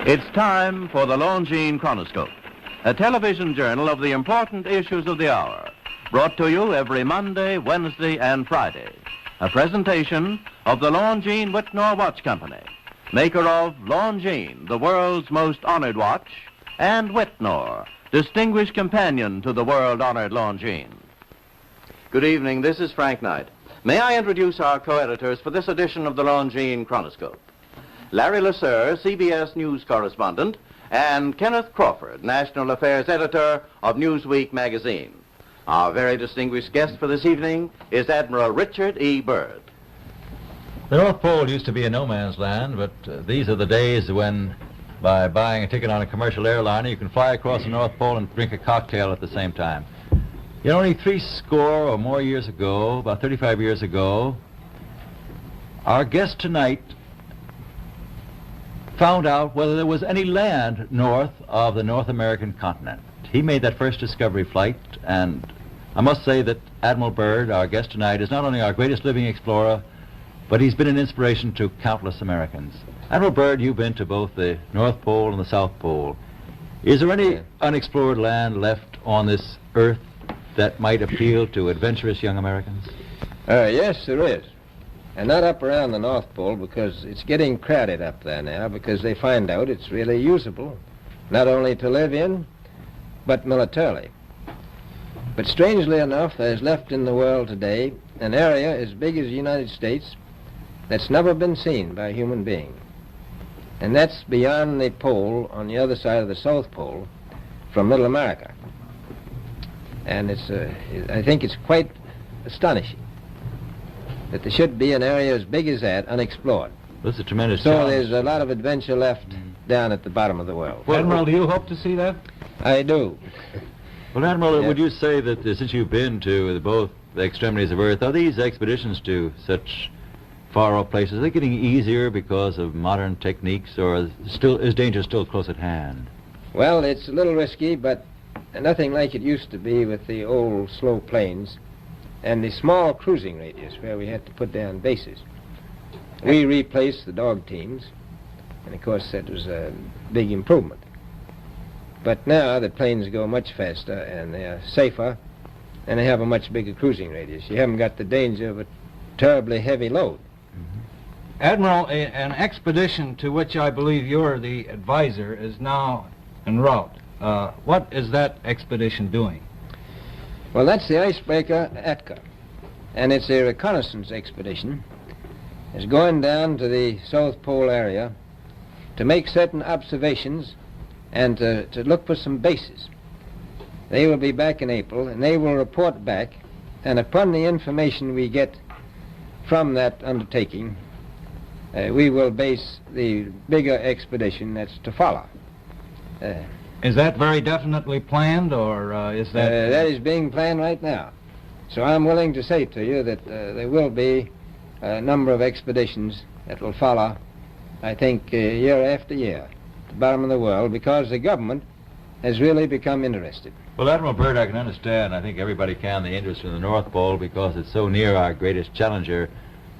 It's time for the Longines Chronoscope, a television journal of the important issues of the hour, brought to you every Monday, Wednesday, and Friday. A presentation of the Longines Whitnor Watch Company, maker of Longines, the world's most honored watch, and Whitnor, distinguished companion to the world-honored Longines. Good evening, this is Frank Knight. May I introduce our co-editors for this edition of the Longines Chronoscope? Larry Lasser, CBS News correspondent, and Kenneth Crawford, National Affairs Editor of Newsweek magazine. Our very distinguished guest for this evening is Admiral Richard E. Byrd. The North Pole used to be a no-man's land, but these are the days when, by buying a ticket on a commercial airliner, you can fly across the North Pole and drink a cocktail at the same time. You know, only 60 or more years ago, about 35 years ago, our guest tonight found out whether there was any land north of the North American continent. He made that first discovery flight, and I must say that Admiral Byrd, our guest tonight, is not only our greatest living explorer, but he's been an inspiration to countless Americans. Admiral Byrd, you've been to both the North Pole and the South Pole. Is there any unexplored land left on this earth that might appeal to adventurous young Americans? Yes, there is. And not up around the North Pole, because it's getting crowded up there now, because they find out it's really usable, not only to live in, but militarily. But strangely enough, there's left in the world today an area as big as the United States that's never been seen by a human being. And that's beyond the pole, on the other side of the South Pole, from Middle America. And I think it's quite astonishing that there should be an area as big as that unexplored. That's a tremendous So challenge. there's a lot of adventure left down at the bottom of the world. Well, Admiral, do you hope to see that? I do. Well, Admiral, Yeah. would you say that since you've been to both the extremities of Earth, are these expeditions to such far-off places, are they getting easier because of modern techniques, or is danger still close at hand? Well, it's a little risky, but nothing like it used to be with the old slow planes and the small cruising radius where we had to put down bases. We replaced the dog teams, and of course that was a big improvement. But now the planes go much faster and they are safer, and they have a much bigger cruising radius. You haven't got the danger of a terribly heavy load. Admiral, an expedition to which I believe you're the advisor is now en route. What is that expedition doing? Well, that's the icebreaker Atka, and it's a reconnaissance expedition. It's going down to the South Pole area to make certain observations and to look for some bases. They will be back in April, and they will report back, and upon the information we get from that undertaking, we will base the bigger expedition that's to follow. Is that very definitely planned, or is that... That is being planned right now. So I'm willing to say to you that there will be a number of expeditions that will follow, I think, year after year, at the bottom of the world, because the government has really become interested. Well, Admiral Byrd, I can understand, I think everybody can, the interest in the North Pole because it's so near our greatest challenger,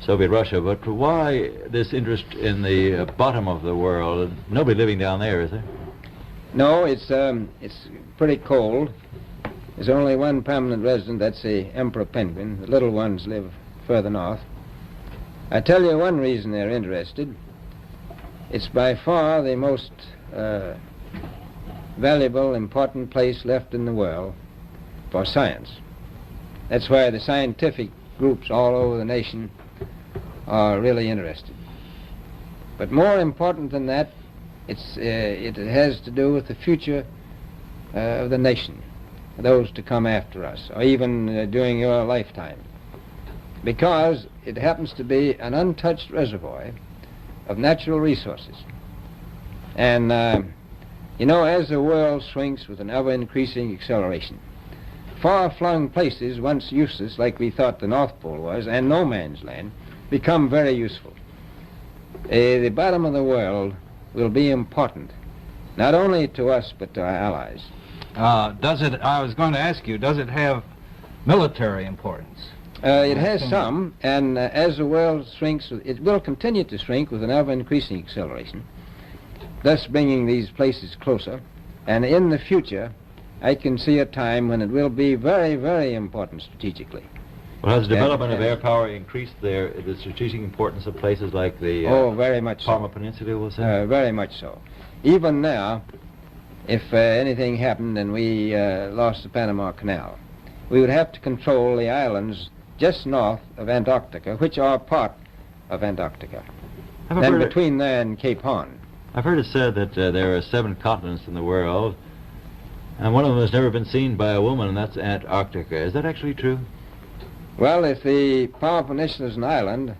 Soviet Russia. But why this interest in the bottom of the world? Nobody living down there, is there? No, it's pretty cold. There's only one permanent resident, that's the emperor penguin. The little ones live further north. I tell you one reason they're interested. It's by far the most valuable, important place left in the world for science. That's why the scientific groups all over the nation are really interested. But more important than that, it has to do with the future of the nation, those to come after us, or even during your lifetime, because it happens to be an untouched reservoir of natural resources. And you know, as the world shrinks with an ever-increasing acceleration, far-flung places once useless, like we thought the North Pole was, and no man's land, become very useful. The bottom of the world will be important, not only to us, but to our allies. I was going to ask you, does it have military importance? It has some, and as the world shrinks, it will continue to shrink with an ever-increasing acceleration. thus bringing these places closer. And in the future, I can see a time when it will be very, very important strategically. Well, has the development of air power increased the strategic importance of places like the very much Parma so. Peninsula, we'll say? Very much so. Even now, if anything happened and we lost the Panama Canal, we would have to control the islands just north of Antarctica, which are part of Antarctica, and between there and Cape Horn. I've heard it said that there are 7 continents in the world, and one of them has never been seen by a woman, and that's Antarctica. Is that actually true? Well, if the Palma Peninsula is an island,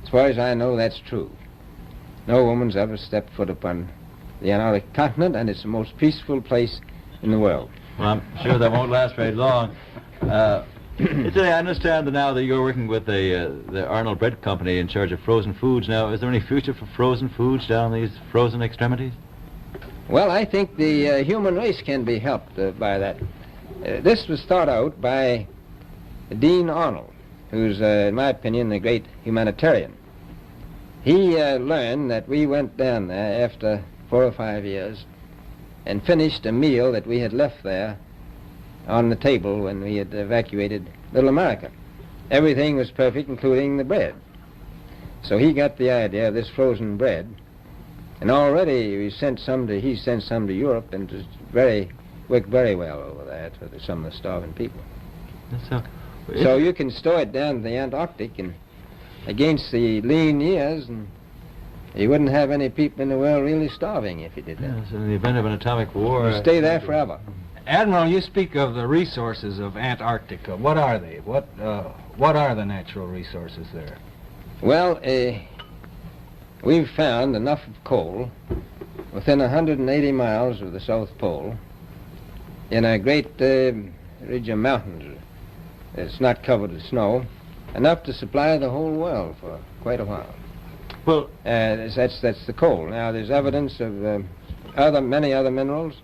as far as I know, that's true. No woman's ever stepped foot upon the Antarctic continent, and it's the most peaceful place in the world. Well, I'm sure that won't last very long. Today, I understand that now that you're working with the Arnold Bread Company in charge of frozen foods. Now, is there any future for frozen foods down these frozen extremities? Well, I think the human race can be helped by that. This was thought out by Dean Arnold, who's, in my opinion, a great humanitarian. He learned that we went down there after 4 or 5 years and finished a meal that we had left there on the table when we had evacuated Little America. Everything was perfect, including the bread. So he got the idea of this frozen bread, and already he sent some to Europe, and it worked very well over there for some of the starving people. So you can store it down to the Antarctic, and against the lean years, and you wouldn't have any people in the world really starving if you did that. Yes, in the event of an atomic war... You stay there forever. Admiral, you speak of the resources of Antarctica. What are they? What are the natural resources there? Well, we've found enough of coal within 180 miles of the South Pole in a great ridge of mountains. It's not covered with snow, enough to supply the whole world for quite a while. Well, that's the coal. Now, there's evidence of many other minerals.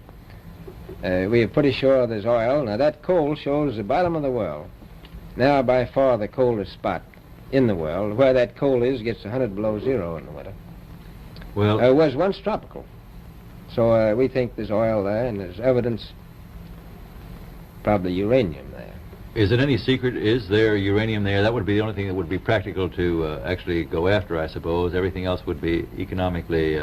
We are pretty sure there's oil. Now, that coal shows the bottom of the world. Now, by far the coldest spot in the world. Where that coal is gets 100 below zero in the winter. Well, it was once tropical. So we think there's oil there, and there's evidence, probably uranium there. is it any secret, is there uranium there? That would be the only thing that would be practical to actually go after, I suppose. Everything else would be economically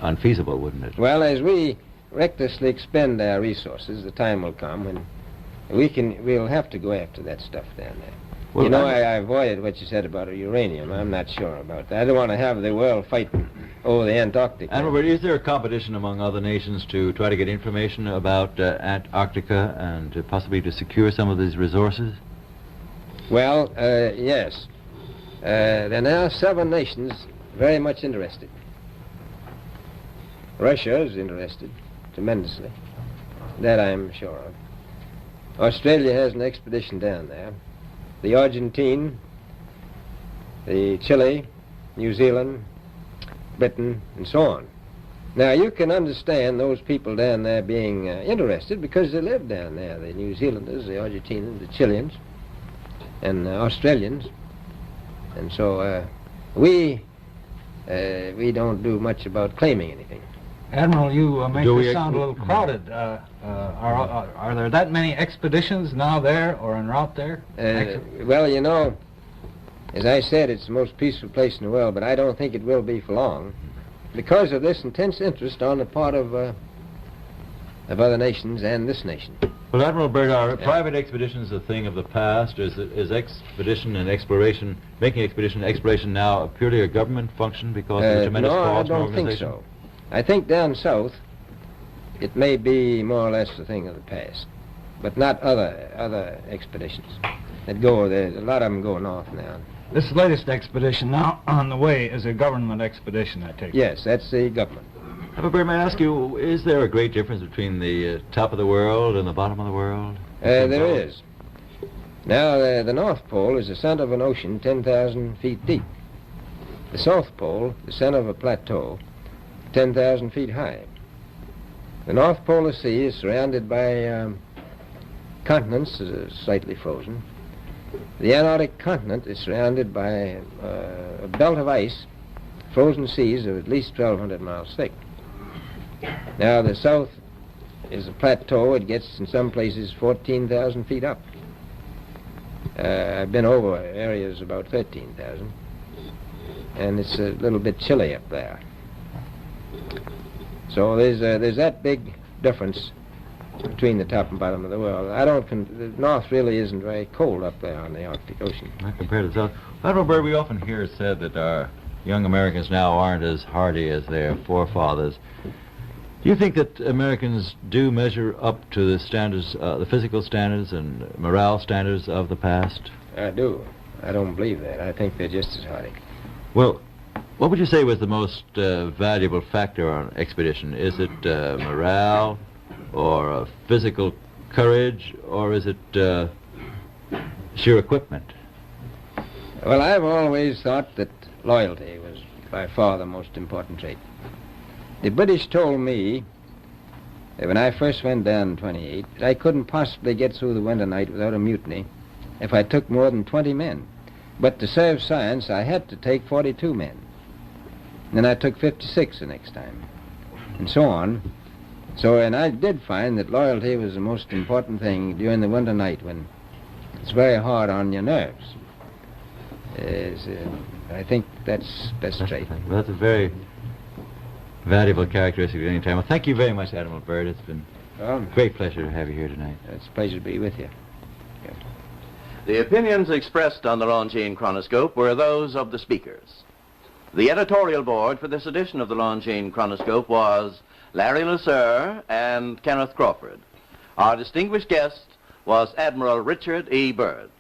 unfeasible, wouldn't it? Well, as we recklessly expend our resources, the time will come when we'll have to go after that stuff down there. Well, you know, I avoided what you said about uranium. I'm not sure about that. I don't want to have the world fighting over the Antarctic. And Robert, is there a competition among other nations to try to get information about Antarctica and possibly to secure some of these resources? Well, yes. There are now 7 nations very much interested. Russia is interested tremendously. That I'm sure of. Australia has an expedition down there. The Argentine, the Chile, New Zealand, Britain, and so on. Now, you can understand those people down there being interested because they live down there, the New Zealanders, the Argentinians, the Chileans, and Australians. And so we don't do much about claiming anything. Admiral, you make this sound a little crowded. Are there that many expeditions now there or en route there? Well, you know, as I said, it's the most peaceful place in the world, but I don't think it will be for long because of this intense interest on the part of other nations and this nation. Well, Admiral Byrd, are private expeditions a thing of the past? Is expedition and exploration, making expedition and exploration now purely a government function because of the tremendous cost No, I and don't think organization? so. I think down south it may be more or less a thing of the past, but not other expeditions that go. There's a lot of them go north now. This latest expedition now on the way is a government expedition, I take it. Yes, that's the government. Admiral, may I ask you, is there a great difference between the top of the world and the bottom of the world? There is. Now, the North Pole is the center of an ocean 10,000 feet deep. The South Pole, the center of a plateau, 10,000 feet high. The North Polar Sea is surrounded by continents slightly frozen. The Antarctic continent is surrounded by a belt of ice frozen seas of at least 1,200 miles thick. Now, the south is a plateau. It gets, in some places, 14,000 feet up. I've been over areas about 13,000, and it's a little bit chilly up there. So there's that big difference between the top and bottom of the world. The north really isn't very cold up there on the Arctic Ocean. Not compared to the south. Admiral Byrd, we often hear it said that our young Americans now aren't as hardy as their forefathers. Do you think that Americans do measure up to the standards, the physical standards and morale standards of the past? I do. I don't believe that. I think they're just as hardy. Well, what would you say was the most valuable factor on an expedition? Is it morale, or physical courage, or is it sheer equipment? Well, I've always thought that loyalty was by far the most important trait. The British told me that when I first went down in 28, that I couldn't possibly get through the winter night without a mutiny if I took more than 20 men. But to serve science, I had to take 42 men. And then I took 56 the next time, and so on. And I did find that loyalty was the most important thing during the winter night when it's very hard on your nerves. I think that's trait. Well, that's a very valuable characteristic at any time. Well, thank you very much, Admiral Byrd. It's been a great pleasure to have you here tonight. It's a pleasure to be with you. Yeah. The opinions expressed on the Longines Chronoscope were those of the speakers. The editorial board for this edition of the Longines Chronoscope was Larry Lasser and Kenneth Crawford. Our distinguished guest was Admiral Richard E. Byrd.